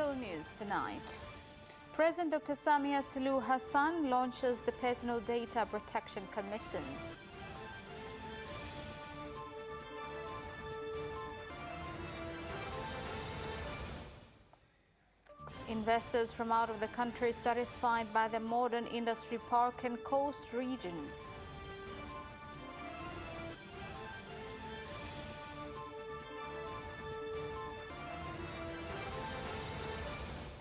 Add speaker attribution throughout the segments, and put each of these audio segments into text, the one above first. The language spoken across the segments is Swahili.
Speaker 1: Capital News tonight. President Dr. Samia Suluhu Hassan launches the Personal Data Protection Commission. Investors from out of the country satisfied by the modern industry park and coast region.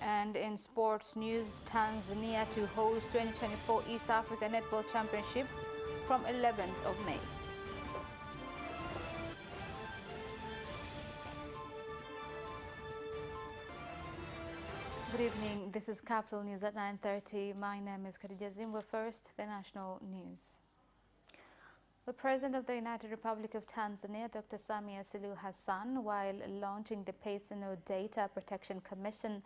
Speaker 1: And in sports news, Tanzania to host 2024 East Africa Netball Championships from 11th of May. Good evening. This is Capital News at 9:30. My name is Khadija Zimwa. First, the national news. The President of the United Republic of Tanzania, Dr. Samia Suluhu Hassan, while launching the Personal Data Protection Commission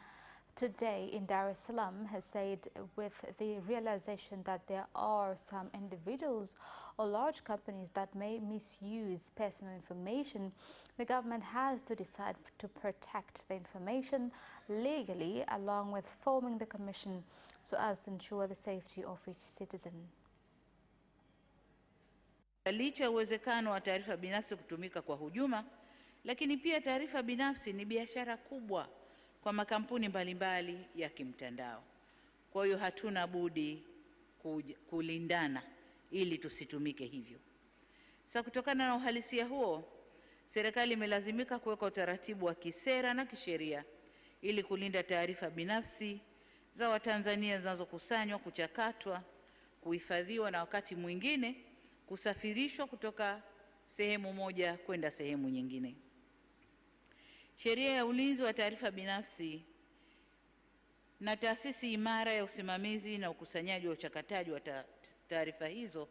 Speaker 1: today in Dar es Salaam, has said with the realization that there are some individuals or large companies that may misuse personal information, the government has to decide to protect the information legally, along with forming the commission so as to ensure the safety of each citizen.
Speaker 2: Licha ya uwezekano wa taarifa binafsi kutumika kwa hujuma, lakini pia taarifa binafsi ni biashara kubwa kwa makampuni mbalimbali ya kimtandao. Kwa hiyo hatuna budi kulindana ili tusitumike hivyo. Sasa kutokana na uhalisia huo, serikali imelazimika kuweka utaratibu wa kisera na kisheria ili kulinda taarifa binafsi za Watanzania zinazokusanywa, kuchakatwa, kuhifadhiwa na wakati mwingine kusafirishwa kutoka sehemu moja kwenda sehemu nyingine. Sheria ya ulinzi wa taarifa binafsi na taasisi imara ya usimamizi na ukusanyaji wa uchakataji wa taarifa hizo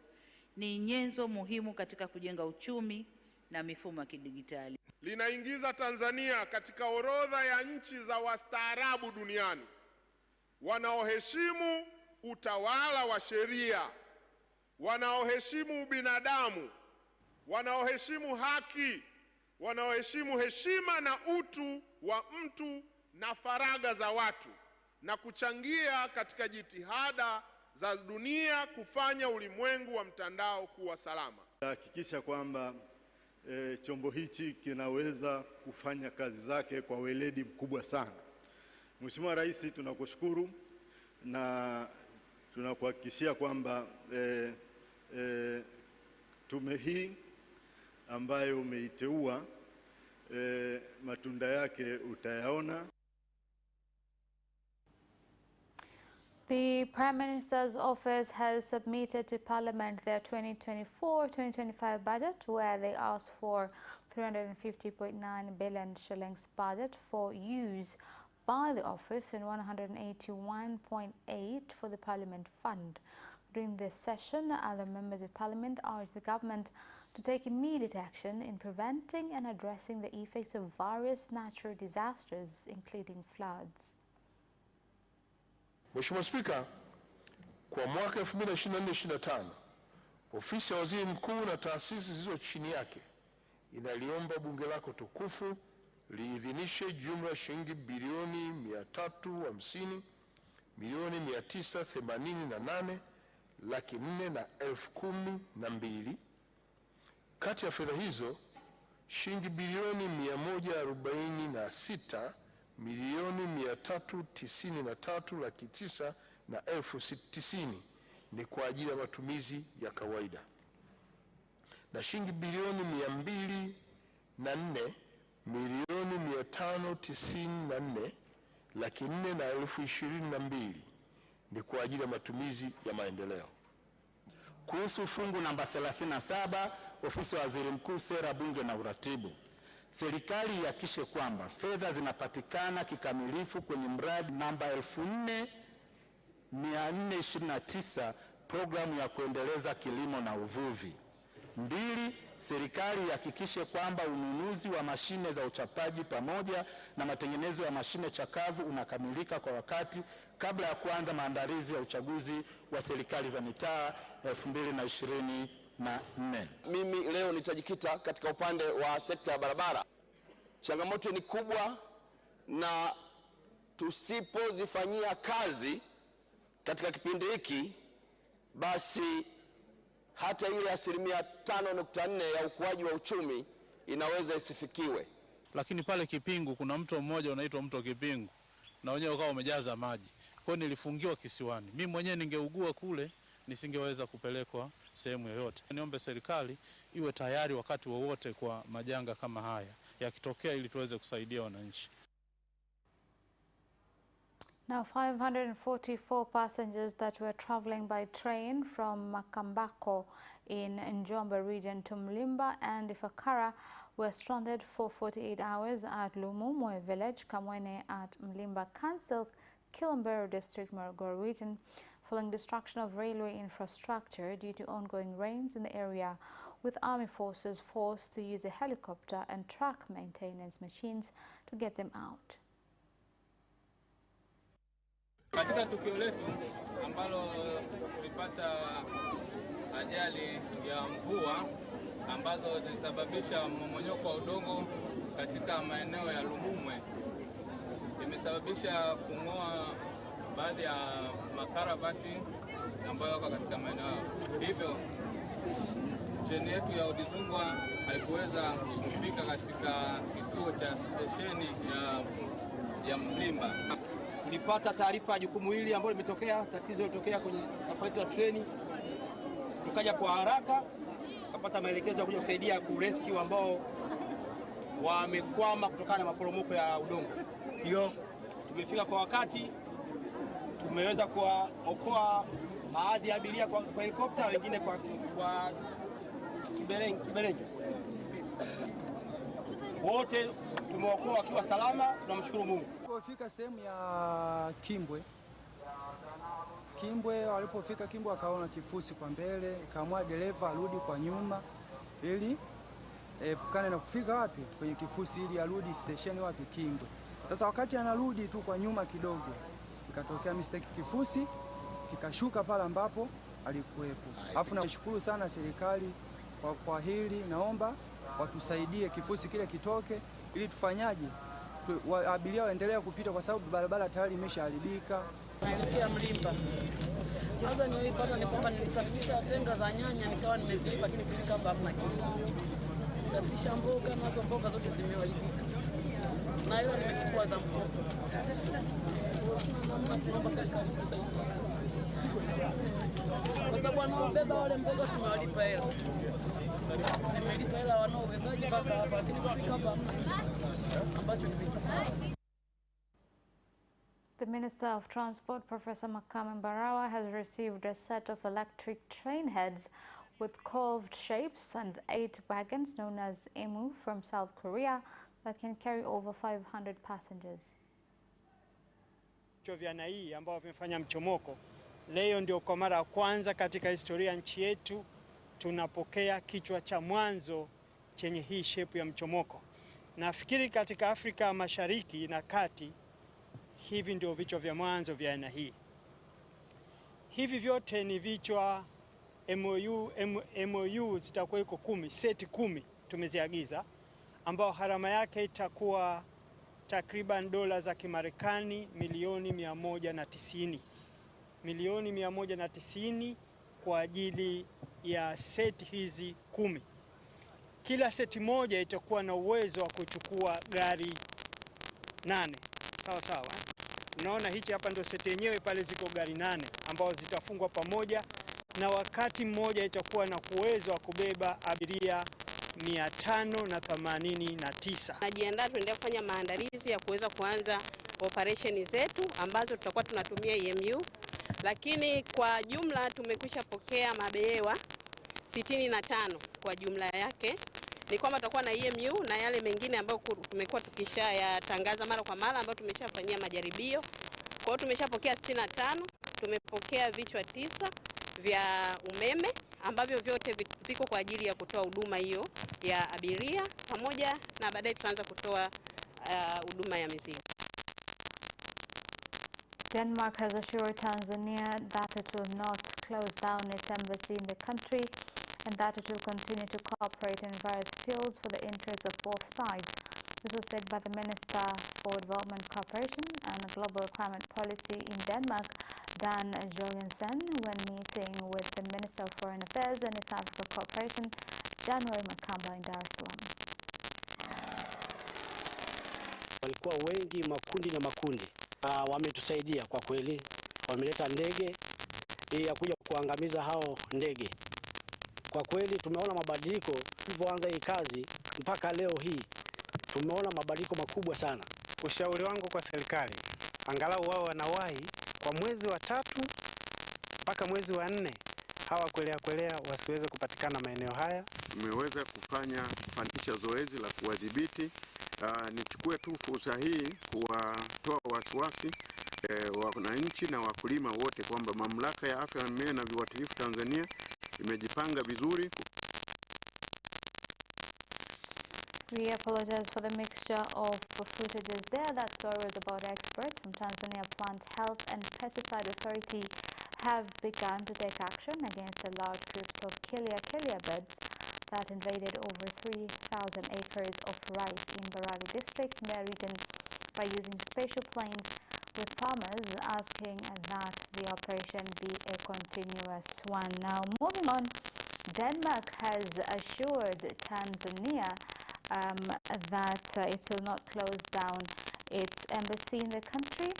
Speaker 2: ni nyenzo muhimu katika kujenga uchumi na mifumo ya kidijitali.
Speaker 3: Linaingiza Tanzania katika orodha ya nchi za wastaarabu duniani wanaoheshimu utawala wa sheria, wanaoheshimu binadamu, wanaoheshimu haki, wanaoheshimu heshima na utu wa mtu na faragha za watu, na kuchangia katika jitihada za dunia kufanya ulimwengu wa mtandao kuwa salama.
Speaker 4: Hakikisha kwamba chombo hichi kinaweza kufanya kazi zake kwa weledi mkubwa sana. Mheshimiwa Rais, tunakushukuru na tunakuhakikishia kwamba tume hii ambayo umeiteua matunda yake utayaona.
Speaker 1: The Prime Minister's office has submitted to Parliament their 2024-2025 budget, where they asked for 350.9 billion shillings budget for use by the office and 181.8 for the Parliament Fund. During this session, other members of Parliament urged the government to take immediate action in preventing and addressing the effects of various natural disasters, including floods.
Speaker 5: Mheshimiwa Spika, kwa mwaka 2024-2025, ofisi ya Waziri Mkuu na taasisi zilizo chini yake inaliomba bunge lako tukufu liidhinishe jumla ya shilingi bilioni 350,988,412. Kati ya fedha hizo, shilingi bilioni 146,393,990 ni kwa ajili ya matumizi ya kawaida, na shilingi bilioni 204,594,422 ni kwa ajili ya matumizi ya maendeleo.
Speaker 6: Kuhusu fungu namba 37, ofisi ya Waziri Mkuu, Sera, Bunge na Uratibu, serikali ihakikishe kwamba fedha zinapatikana kikamilifu kwenye mradi namba 4429, programu ya kuendeleza kilimo na uvuvi. 2, serikali ihakikishe kwamba ununuzi wa mashine za uchapaji pamoja na matengenezo ya mashine chakavu unakamilika kwa wakati kabla ya kuanza maandalizi ya uchaguzi wa serikali za mitaa 2024.
Speaker 7: Mimi leo nitajikita katika upande wa sekta ya barabara. Changamoto ni kubwa na tusipozifanyia kazi katika kipindi hiki, basi hata ile 5.4% ya ukuaji wa uchumi inaweza isifikiwe.
Speaker 8: Lakini pale Kipingu kuna mto mmoja unaitwa mto Kipingu, na wenyewe ukawa umejaza maji. Kwa hiyo nilifungiwa kisiwani. Mimi mwenyewe ningeugua kule, nisingeweza kupelekwa sehemu yoyote. Niombe serikali iwe tayari wakati wowote kwa majanga kama haya yakitokea, ili tuweze kusaidia wananchi.
Speaker 1: Now, 544 passengers that were traveling by train from Makambako in Njombe region to Mlimba and Ifakara were stranded for 48 hours at Lumumwe village, Kamwene at Mlimba Council, Kilombero district, Morogoro region, following destruction of railway infrastructure due to ongoing rains in the area, with army forces forced to use a helicopter and truck maintenance machines to get them out.
Speaker 9: Katika tukio letu ambalo tulipata ajali ya mvua ambazo zilisababisha mmomonyoko wa udongo katika maeneo ya Lumumwe, imesababisha kung'oa baadhi ya makaravati ambayo yako katika maeneo. Hivyo treni yetu ya Udizungwa haikuweza kufika katika kituo cha stesheni ya Mlimba.
Speaker 10: Tulipata taarifa ya jukumu hili ambalo limetokea, tatizo lilitokea kwenye safari ya treni. Tukaja kwa haraka, tukapata maelekezo ya kuja kusaidia kurescue ambao wamekwama kutokana na maporomoko ya udongo. Hiyo tumefika kwa wakati, tumeweza kuwaokoa baadhi ya abiria kwa helikopta, wengine kwa kiberenge. Wote tumewaokoa wakiwa salama, tunamshukuru Mungu.
Speaker 11: Walipofika sehemu ya Kimbwe, walipofika Kimbwe akaona kifusi kwa mbele, kaamua dereva arudi kwa nyuma ili epukane na kufika wapi kwenye kifusi, ili arudi station wapi Kimbwe. Sasa wakati anarudi tu kwa nyuma kidogo, ikatokea mistake, kifusi kikashuka pale ambapo alikuwepo. Alafu nashukuru sana serikali kwa hili, naomba watusaidie kifusi kile kitoke, ili tufanyaje abiria waendelee kupita, kwa sababu barabara tayari imeshaharibika.
Speaker 12: Naelekea Mlimba. Kwanza nilipata ni kwamba nilisafirisha tenga za nyanya nikawa nimezilipa, lakini kufika hapa hamna kitu. Nilisafisha mboga, nazo mboga zote zimeharibika. Na hiyo nimechukua za mkopo. Tunaomba serikali tusaidie. Kwa sababu wanaobeba wale mboga tumewalipa hela. Nimelipa hela wanaobebaji mpaka hapa, lakini kufika hapa hamna ambacho nimechukua.
Speaker 1: The Minister of Transport, Professor Makame Mbarawa, has received a set of electric train heads with curved shapes and 8 wagons known as EMU from South Korea that can carry over 500 passengers.
Speaker 13: Vya aina hii ambao vimefanya mchomoko leo ndio kwa mara ya kwanza katika historia nchi yetu tunapokea kichwa cha mwanzo chenye hii shape ya mchomoko. Nafikiri katika Afrika Mashariki na Kati hivi ndio vichwa vya mwanzo vya aina hii. Hivi vyote ni vichwa MOU zitakuwa iko 10, seti 10 tumeziagiza, ambao gharama yake itakuwa takriban dola za Kimarekani milioni 190. Milioni 190 kwa ajili ya seti hizi 10. Kila seti moja itakuwa na uwezo wa kuchukua gari 8. Sawa sawa. Unaona hichi hapa ndio seti yenyewe, pale ziko gari 8 ambao zitafungwa pamoja, na wakati mmoja itakuwa na uwezo wa kubeba abiria 589.
Speaker 14: Najiandaa tuendelea kufanya maandalizi ya kuweza kuanza operation zetu ambazo tutakuwa tunatumia EMU, lakini kwa jumla tumekwisha pokea mabehewa 65 kwa jumla yake. Ni kwamba tutakuwa na EMU na yale mengine ambayo tumekuwa tukishayatangaza mara kwa mara ambayo tumeshafanyia majaribio. Kwa hiyo tumeshapokea 65, tumepokea vichwa 9 vya umeme ambavyo vyote viko kwa ajili ya kutoa huduma hiyo ya abiria, pamoja na baadaye tutaanza kutoa huduma ya mizigo.
Speaker 1: Denmark has assured Tanzania that it will not close down its embassy in the country and that it will continue to cooperate in various fields for the interests of both sides. This was said by the Minister for Development Cooperation and Global Climate Policy in Denmark, Dan Jorgensen, when meeting with the Minister of Foreign Affairs and East Africa Cooperation, January Makamba in Dar es Salaam.
Speaker 15: Walikuwa wengi, makundi na makundi. Wametusaidia kwa kweli, wameleta ndege ya kuja kuangamiza hao ndege. Kwa kweli tumeona mabadiliko tulivyoanza hii kazi mpaka leo hii. Tumeona mabadiliko makubwa sana.
Speaker 16: Ushauri wangu kwa serikali, angalau wao wanawahi kwa mwezi wa 3 mpaka mwezi wa 4 hawa kwelea wasiweze kupatikana maeneo haya.
Speaker 17: Tumeweza kufanikisha zoezi la kuwadhibiti. Nichukue tu fursa hii kuwatoa wasiwasi wananchi na wakulima wote kwamba Mamlaka ya Afya ya Mimea na Viuatilifu Tanzania imejipanga vizuri.
Speaker 1: We apologize for the mixture of footages there. That story was about experts from Tanzania Plant Health and Pesticide Authority have begun to take action against the large groups of Kilia birds that invaded over 3,000 acres of rice in Barawi district, Mbeya region, by using special planes, with farmers asking that the operation be a continuous one. Now, moving on, Denmark has assured Tanzania that it will not close down its embassy in the country,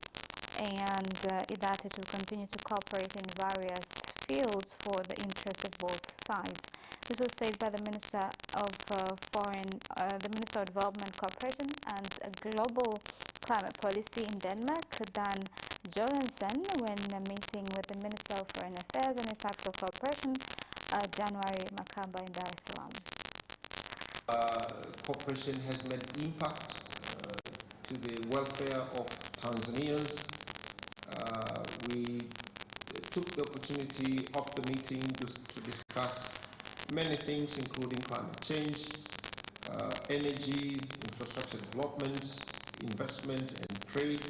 Speaker 1: and that it will continue to cooperate in various fields for the interest of both sides. This was said by the Minister of Development Cooperation and Global Climate Policy in Denmark, Dan Jorgensen, when meeting with the Minister of Foreign Affairs and East Africa Cooperation, January Makamba in Dar es Salaam.
Speaker 18: Cooperation has made impact to the welfare of Tanzanians. We took the opportunity of the meeting to discuss many things, including climate change, energy, infrastructure development, investment and trade.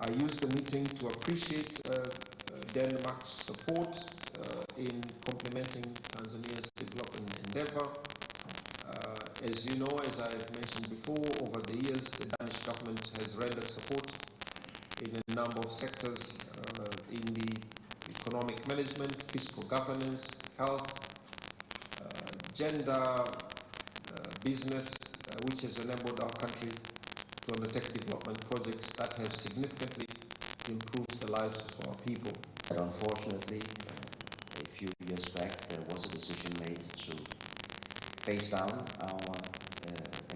Speaker 18: I used the meeting to appreciate Denmark's support in complementing Tanzania's development endeavor. As you know, as I've mentioned before, over the years, the Danish government has rendered support in a number of sectors in the economic management, fiscal governance, health, gender, business, which has enabled our country to undertake development projects that have significantly improved the lives of our people.
Speaker 19: But unfortunately, a few years back, there was a decision made to phase down our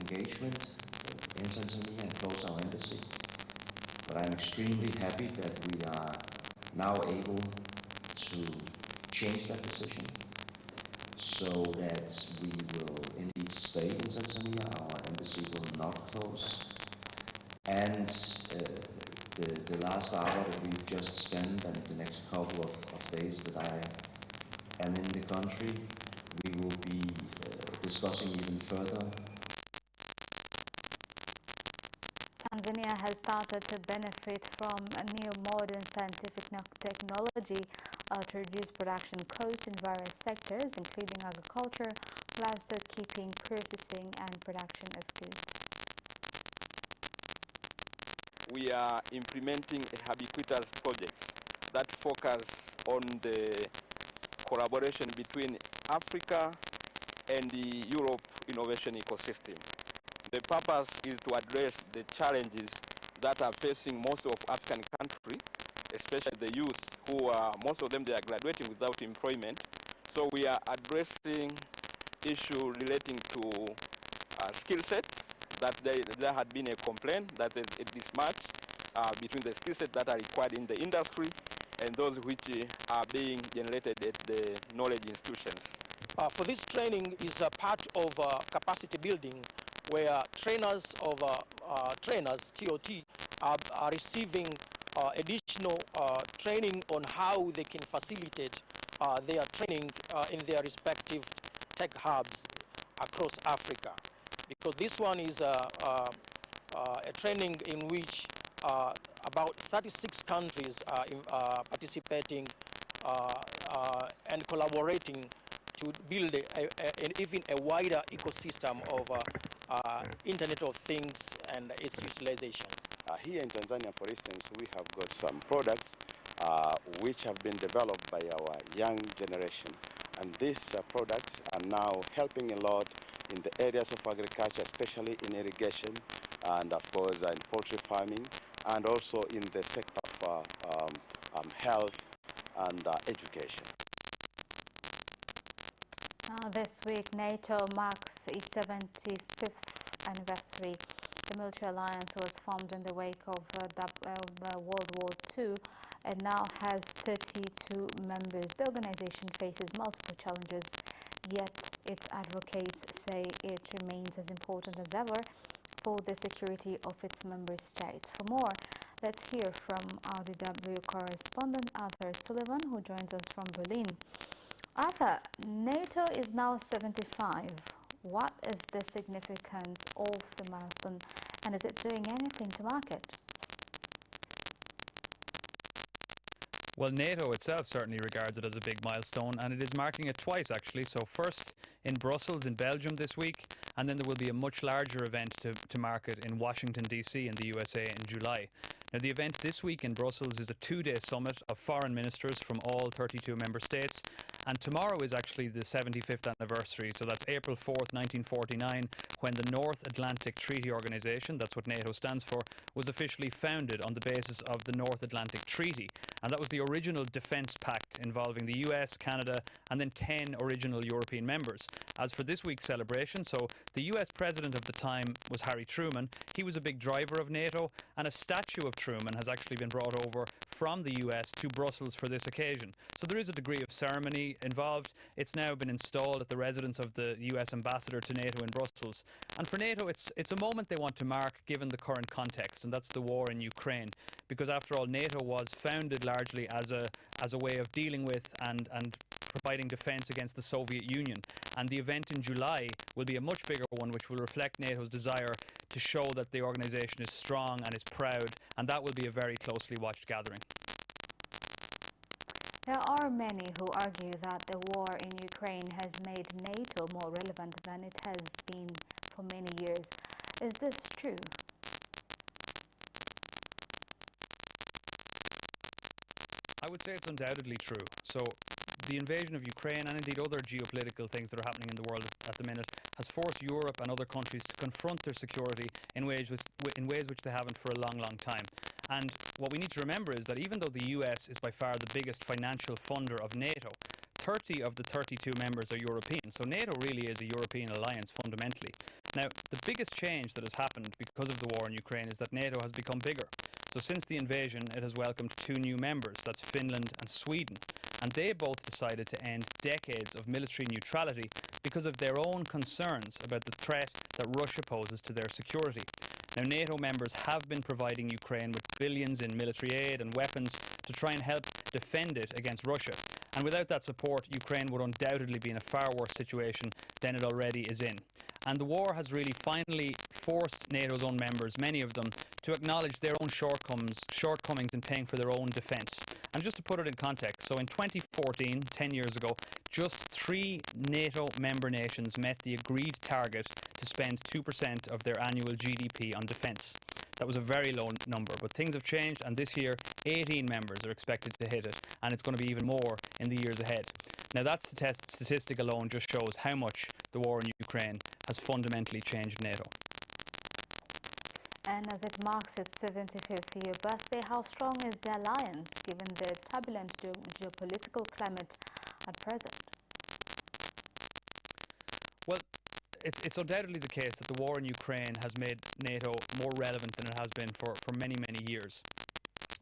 Speaker 19: engagement in Tanzania and close our embassy. But I'm extremely happy that we are now able to change that decision so that we will indeed stay in Tanzania. Our embassy will not close. And the last hour that we've just spent and the next couple of days that I am in the country, we will be discussing even further.
Speaker 1: Tanzania has started to benefit from a new modern scientific technology to reduce production costs in various sectors, including agriculture, livestock keeping, processing and production of goods.
Speaker 7: We are implementing a Ubiquitous project that focus on the collaboration between Africa and the Europe innovation ecosystem. The purpose is to address the challenges that are facing most of African countries, especially the youth who are, most of them they are graduating without employment. So we are addressing issues relating to skill set, that there had been a complaint that there is a mismatch between the skill set that are required in the industry and those which are being generated at the knowledge institutions.
Speaker 10: For this training is a part of capacity building, where trainers of TOT are receiving additional training on how they can facilitate their training in their respective tech hubs across Africa. Because this one is a training in which about 36 countries are participating and collaborating
Speaker 20: to build an even a wider ecosystem of Internet of Things and its utilization.
Speaker 21: Here in Tanzania, for instance, we have got some products which have been developed by our young generation. And these products are now helping a lot in the areas of agriculture, especially in irrigation, and of course in poultry farming, and also in the sector of health and education.
Speaker 1: This week, NATO marks its 75th anniversary. The military alliance was formed in the wake of World War II and now has 32 members. The organization faces multiple challenges, yet its advocates say it remains as important as ever for the security of its member states. For more, let's hear from our DW correspondent Arthur Sullivan, who joins us from Berlin. Arthur, NATO is now 75. What is the significance of the milestone, and is it doing anything to mark it?
Speaker 22: Well, NATO itself certainly regards it as a big milestone, and it is marking it twice actually. So first in Brussels in Belgium this week, and then there will be a much larger event to mark it in Washington DC in the USA in July. Now the event this week in Brussels is a 2-day summit of foreign ministers from all 32 member states, and tomorrow is actually the 75th anniversary, so that's April 4th, 1949, when the North Atlantic Treaty Organization, that's what NATO stands for, was officially founded on the basis of the North Atlantic Treaty. And that was the original defence pact involving the US, Canada, and then 10 original European members. As for this week's celebration, so the US president of the time was Harry Truman. He was a big driver of NATO, and a statue of Truman has actually been brought over from the US to Brussels for this occasion. So there is a degree of ceremony involved. It's now been installed at the residence of the US ambassador to NATO in Brussels. And for NATO, it's a moment they want to mark given the current context, and that's the war in Ukraine. Because after all, NATO was founded largely as a way of dealing with and providing defence against the Soviet Union. And the event in July will be a much bigger one, which will reflect NATO's desire to show that the organisation is strong and is proud, and that will be a very closely watched gathering.
Speaker 1: There are many who argue that the war in Ukraine has made NATO more relevant than it has been for many years. Is this true?
Speaker 22: I would say it's undoubtedly true. So the invasion of Ukraine, and indeed other geopolitical things that are happening in the world at the minute, has forced Europe and other countries to confront their security in ways which they haven't for a long, long time. And what we need to remember is that even though the US is by far the biggest financial funder of NATO, 30 of the 32 members are European. So NATO really is a European alliance fundamentally. Now, the biggest change that has happened because of the war in Ukraine is that NATO has become bigger. So since the invasion, it has welcomed 2 new members, that's Finland and Sweden. And they both decided to end decades of military neutrality because of their own concerns about the threat that Russia poses to their security. Now, NATO members have been providing Ukraine with billions in military aid and weapons to try and help defend it against Russia. And without that support, Ukraine would undoubtedly be in a far worse situation than it already is in. And the war has really finally forced NATO's own members, many of them, to acknowledge their own shortcomings in paying for their own defence. And just to put it in context, so in 2014, 10 years ago, just 3 NATO member nations met the agreed target to spend 2% of their annual GDP on defence. That was a very low number, but things have changed, and this year 18 members are expected to hit it, and it's going to be even more in the years ahead. Now that statistic alone just shows how much the war in Ukraine has fundamentally changed NATO.
Speaker 1: And as it marks its 75th year birthday, how strong is the alliance given the turbulent geopolitical climate at present?
Speaker 22: Well, it's undoubtedly the case that the war in Ukraine has made NATO more relevant than it has been for many, many years.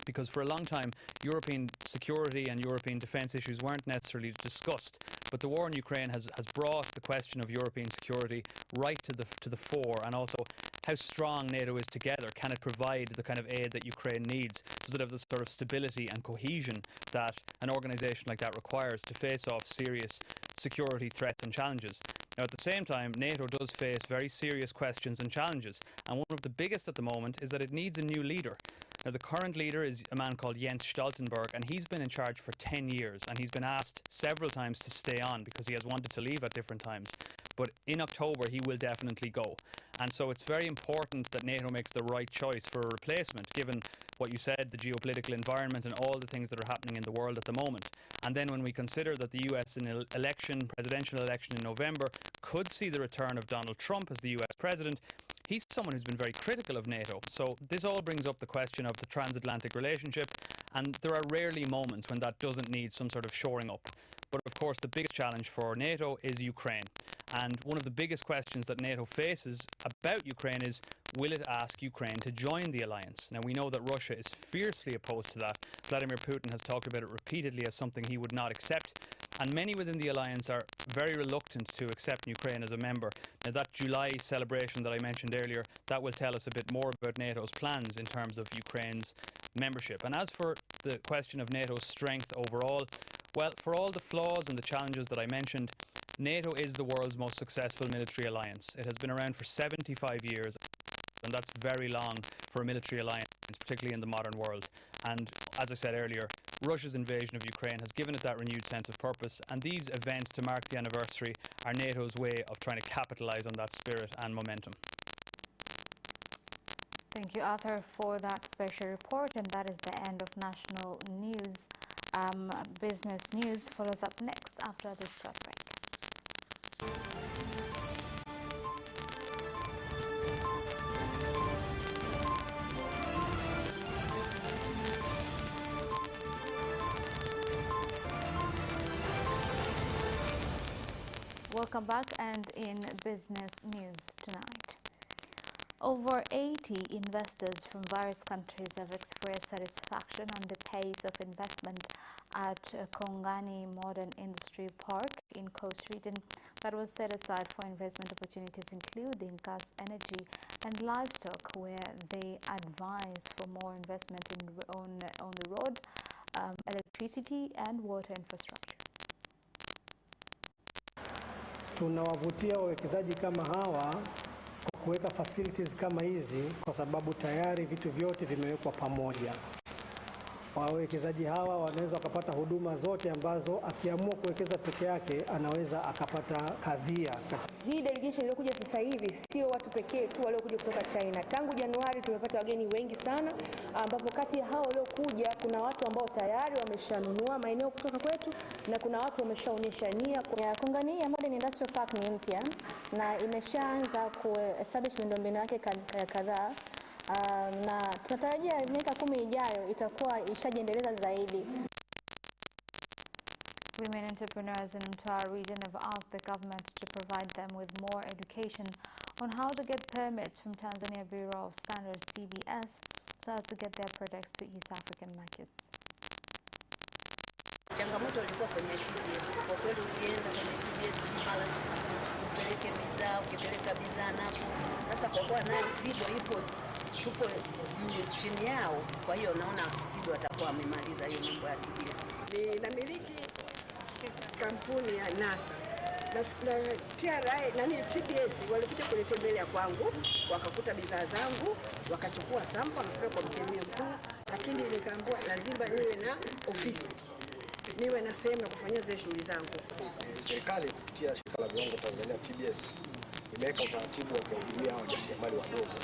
Speaker 22: Because for a long time, European security and European defence issues weren't necessarily discussed. But the war in Ukraine has brought the question of European security right to the fore, and also how strong NATO is together. Can it provide the kind of aid that Ukraine needs? Does it have the sort of stability and cohesion that an organisation like that requires to face off serious security threats and challenges? Now, at the same time, NATO does face very serious questions and challenges, and one of the biggest at the moment is that it needs a new leader. Now, the current leader is a man called Jens Stoltenberg, and he's been in charge for 10 years, and he's been asked several times to stay on because he has wanted to leave at different times. But in October, he will definitely go. And so it's very important that NATO makes the right choice for a replacement, given what you said, the geopolitical environment and all the things that are happening in the world at the moment. And then when we consider that the US in an presidential election in November, could see the return of Donald Trump as the US president, he's someone who's been very critical of NATO. So this all brings up the question of the transatlantic relationship, and there are rarely moments when that doesn't need some sort of shoring up. But of course, the biggest challenge for NATO is Ukraine. And one of the biggest questions that NATO faces about Ukraine is, will it ask Ukraine to join the alliance? Now, we know that Russia is fiercely opposed to that. Vladimir Putin has talked about it repeatedly as something he would not accept. And many within the alliance are very reluctant to accept Ukraine as a member. Now, that July celebration that I mentioned earlier, that will tell us a bit more about NATO's plans in terms of Ukraine's membership. And as for the question of NATO's strength overall, well, for all the flaws and the challenges that I mentioned, NATO is the world's most successful military alliance. It has been around for 75 years, and that's very long for a military alliance, particularly in the modern world. And as I said earlier, Russia's invasion of Ukraine has given it that renewed sense of purpose, and these events to mark the anniversary are NATO's way of trying to capitalise on that spirit and momentum.
Speaker 1: Thank you, Arthur, for that special report, and that is the end of national news. Business news follows up next after this short break. Welcome back, and in business news tonight, over 80 investors from various countries have expressed satisfaction on the pace of investment at Kongani Modern Industry Park in Coast Region that was set aside for investment opportunities including gas, energy and livestock, where they advise for more investment on the road, electricity and water infrastructure.
Speaker 2: Tunawavutia wawekezaji kama hawa kwa kuweka facilities kama hizi kwa sababu tayari vitu vyote vimewekwa pamoja. Wawekezaji hawa wanaweza wakapata huduma zote ambazo akiamua kuwekeza peke yake anaweza akapata kadhia.
Speaker 3: Hii delegation iliyokuja sasa hivi sio watu pekee tu waliokuja kutoka China. Tangu Januari tumepata wageni wengi sana, ambapo kati ya hao waliokuja kuna watu ambao tayari wameshanunua maeneo kutoka kwetu na kuna watu wameshaonyesha nia.
Speaker 23: Kongani Modern Industrial Park ni mpya na imeshaanza ku-establish miundombinu yake kadhaa. Na tunatarajia miaka 10 ijayo itakuwa ishajiendeleza zaidi.
Speaker 1: Women entrepreneurs in Mtwara region have asked the government to provide them with more education on how to get permits from Tanzania Bureau of Standards (TBS) so as to get their products to East African markets.
Speaker 24: Changamoto ilikuwa kwenye TBS. Kwa kweli ukienda kwenye TBS mara upeleke bidhaa, ukipeleka bidhaa napo. Sasa kwa kuwa nayo SIDO ipo, tupo chini yao, kwa hiyo naona SIDO atakuwa amemaliza hiyo mambo ya TBS.
Speaker 25: Ninamiliki kampuni ya NASA na TRA TBS walikuja kunitembelea kwangu, wakakuta bidhaa zangu, wakachukua sample wakafika kwa mkemia mkuu, lakini nikaambiwa lazima niwe na ofisi, niwe na sehemu ya kufanyia zile shughuli zangu.
Speaker 26: Serikali kupitia shirika la viwango Tanzania TBS imeweka utaratibu wa kuhudumia wajasiriamali wadogo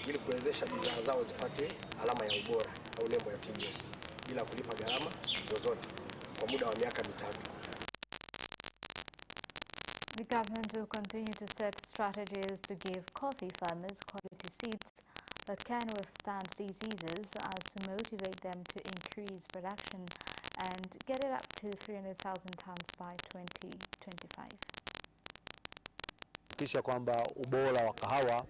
Speaker 26: ili kuwezesha bidhaa zao zipate alama ya ubora au nembo ya TBS bila kulipa gharama zozote kwa muda wa miaka 3.
Speaker 1: The government will continue to set strategies to give coffee farmers quality seeds that can withstand diseases as to motivate them to increase production and get it up to 300,000 tons by 2025.
Speaker 27: Kisha kwamba ubora wa kahawa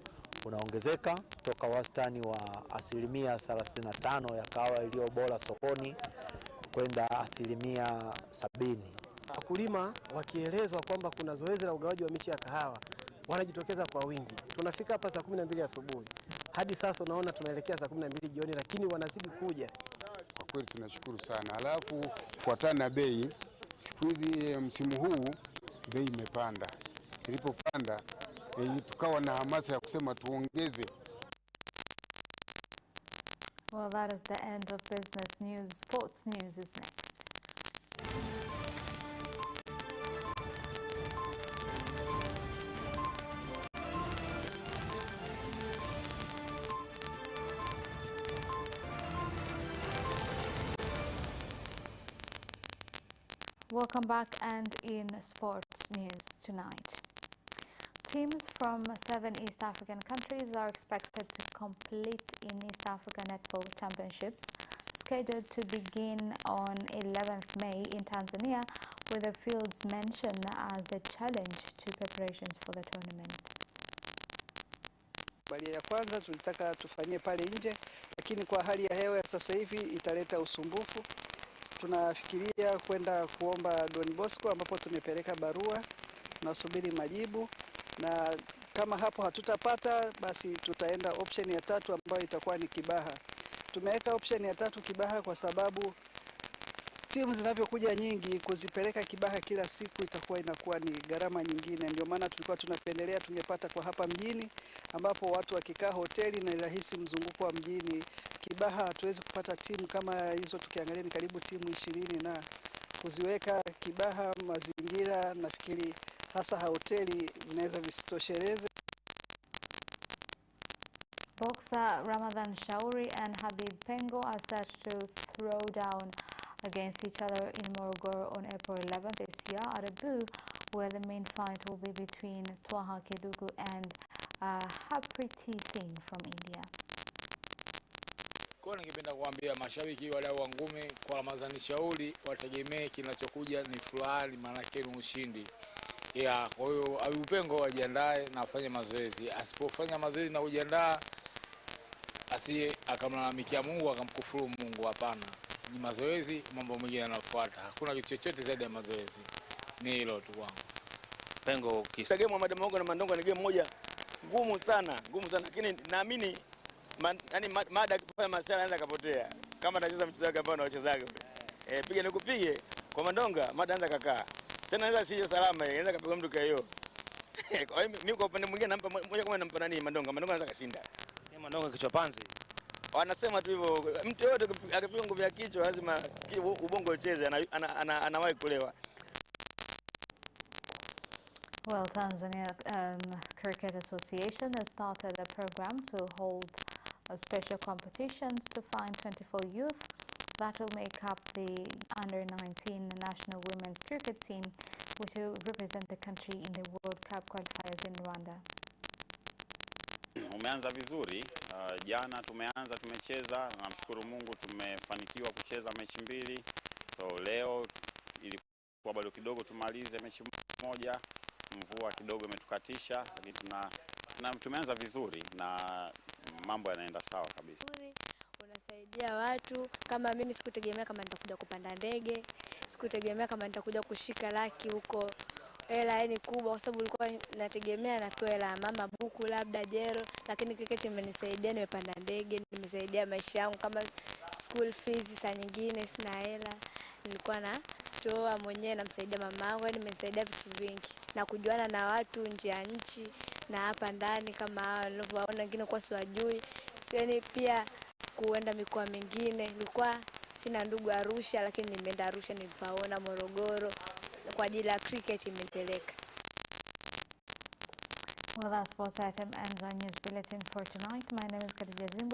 Speaker 27: unaongezeka kutoka wastani wa 35% ya kahawa iliyo bora sokoni kwenda 70%.
Speaker 28: Wakulima wakielezwa kwamba kuna zoezi la ugawaji wa miche ya kahawa wanajitokeza kwa wingi. Tunafika hapa saa 12 asubuhi. Hadi sasa unaona tunaelekea saa 12 jioni, lakini wanazidi kuja.
Speaker 29: Kwa kweli tunashukuru sana. Alafu kufuatana na bei, siku hizi msimu huu bei imepanda. Ilipopanda tukawa na hamasa ya kusema tuongeze.
Speaker 1: Well, that is the end of business news. Sports news is next. Welcome back, and in sports news tonight. Teams from 7 East African countries are expected to compete in East Africa Netball Championships, scheduled to begin on 11th May in Tanzania, with the fields mentioned as a challenge to preparations for the tournament.
Speaker 4: Balia ya kwanza tulitaka tufanyie pale nje, lakini kwa hali ya hewa ya sasa hivi italeta usumbufu. Tunafikiria kwenda kuomba Don Bosco, ambapo tumepeleka barua, tunasubiri majibu, na kama hapo hatutapata basi tutaenda option ya tatu ambayo itakuwa ni Kibaha. Tumeweka option ya tatu Kibaha kwa sababu timu zinavyokuja nyingi, kuzipeleka Kibaha kila siku inakuwa ni gharama nyingine. Ndio maana tulikuwa tunapendelea tungepata kwa hapa mjini, ambapo watu wakikaa hoteli na rahisi mzunguko wa mjini. Kibaha hatuwezi kupata timu kama hizo, tukiangalia ni karibu timu 20, na kuziweka Kibaha mazingira nafikiri hasa hoteli vinaweza visitosheleze.
Speaker 1: Boxer Ramadhan Shauri and Habib Pengo are set to throw down against each other in Morogoro on April 11th this year at Abu, where the main fight will be between Twaha Kidugu and Harpreet Singh from India.
Speaker 5: Kwa ningependa kuambia mashabiki wale wa ngumi kwa Ramadhan Shauri wategemee kinachokuja ni fulani, maana yake ni ushindi. Kwa hiyo Habib Pengo ajiandae na afanye mazoezi. Asipofanya mazoezi na kujiandaa, asiye akamlalamikia Mungu akamkufuru Mungu. Hapana, ni mazoezi, mambo mengine yanafuata. Hakuna kitu chochote zaidi ya mazoezi. Ni hilo tu kwangu.
Speaker 6: Pengo game Muhammad Mongo na Mandongo ni game moja ngumu sana, lakini naamini mada kufanya masala anaweza kapotea. Kama anacheza mchezo wake ambao anaochezaga. Piga nikupige kwa Mandonga, mada anaweza kakaa. Tena anaweza sije salama, anaweza kapigwa mtu kayo. Kwa hiyo mimi kwa upande mwingine nampa moja kama nampa nani Mandonga anaweza kashinda. Ni Mandonga kichwa panzi. Wanasema tu hivyo, mtu yote akipiga ngumi ya kichwa lazima ubongo ucheze, anawahi kulewa.
Speaker 1: Well, Tanzania Cricket Association has started a program to hold special competitions to find 24 youth that will make up the under-19 national women's cricket team, which will represent the country in the World Cup qualifiers in Rwanda.
Speaker 8: Umeanza vizuri. Jana tumecheza, namshukuru Mungu tumefanikiwa kucheza mechi 2. So leo ilikuwa bado kidogo tumalize mechi moja. Mvua kidogo imetukatisha, lakini tumeanza vizuri na mambo yanaenda sawa kabisa.
Speaker 9: Unasaidia watu, kama mimi sikutegemea kama nitakuja kupanda ndege, sikutegemea kama nitakuja kushika laki huko. Hela ni kubwa kwa sababu nilikuwa nategemea napewa hela mama buku labda jero, lakini cricket imenisaidia, nimepanda ndege, nimesaidia maisha yangu kama school fees. Saa nyingine sina hela, nilikuwa natoa mwenyewe, namsaidia mamangu, nimesaidia vitu vingi na kujuana na watu nje ya nchi na hapa ndani kama nilivyoona wengine kwa siwajui. Sioni pia kuenda mikoa mingine. Nilikuwa sina ndugu Arusha, lakini nimeenda Arusha, nilipaona Morogoro kwa ajili ya cricket imenipeleka.
Speaker 1: Well, that's sports item and the news bulletin for tonight. My name is Capitaldigitaltz.